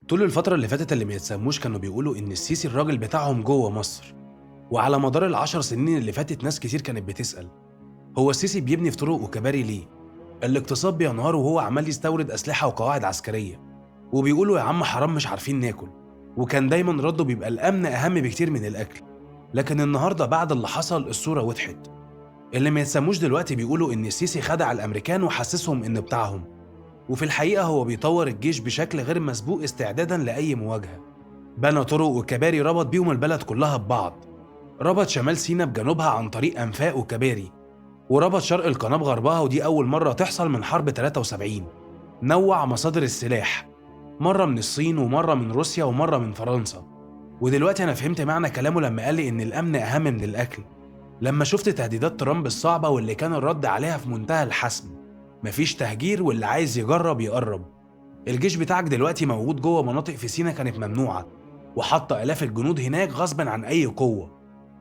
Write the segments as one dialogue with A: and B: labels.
A: طول الفترة اللي فاتت اللي ما يتسموش كانوا بيقولوا إن السيسي الراجل بتاعهم جوه مصر. وعلى مدار العشر سنين اللي فاتت ناس كتير كانت بتسأل، هو السيسي بيبني في طرق وكباري ليه؟ الاقتصاد بينهار وهو عمال يستورد أسلحة وقواعد عسكرية. وبيقولوا يا عم حرام مش عارفين ناكل. وكان دايما رده بيبقى الأمن أهم بكتير من الأكل. لكن النهاردة بعد اللي حصل الصورة وضحت. اللي ما يتسموش دلوقتي بيقولوا إن السيسي خدع الأمريكان وحسسهم إنه بتاعهم. وفي الحقيقة هو بيطور الجيش بشكل غير مسبوق استعدادا لأي مواجهة. بنى طرق وكباري ربط بيهم البلد كلها ببعض. ربط شمال سيناء بجنوبها عن طريق أنفاق وكباري، وربط شرق القناة بغربها، ودي أول مرة تحصل من حرب 73. نوع مصادر السلاح، مرة من الصين ومرة من روسيا ومرة من فرنسا. ودلوقتي أنا فهمت معنى كلامه لما قال لي إن الأمن أهم من الأكل. لما شفت تهديدات ترامب الصعبة واللي كان الرد عليها في منتهى الحسم، مفيش تهجير واللي عايز يجرب يقرب. الجيش بتاعك دلوقتي موجود جوه مناطق في سيناء كانت ممنوعة، وحط آلاف الجنود هناك غصبا عن أي قوة.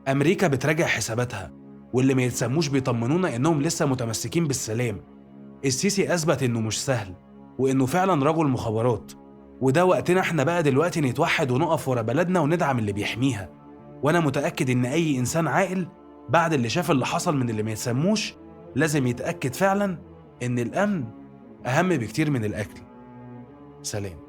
A: أمريكا بتراجع حساباتها، واللي ما يتسموش بيطمنونا إنهم لسه متمسكين بالسلام. السيسي أثبت إنه مش سهل، وإنه فعلا رجل مخابرات. وده وقتنا إحنا بقى دلوقتي نتوحد ونقف ورا بلدنا وندعم اللي بيحميها. وأنا متأكد إن أي إنسان عاقل بعد اللي شاف اللي حصل من اللي ما يتسموش لازم يتأكد فعلا إن الأمن أهم بكتير من الأكل. سلام.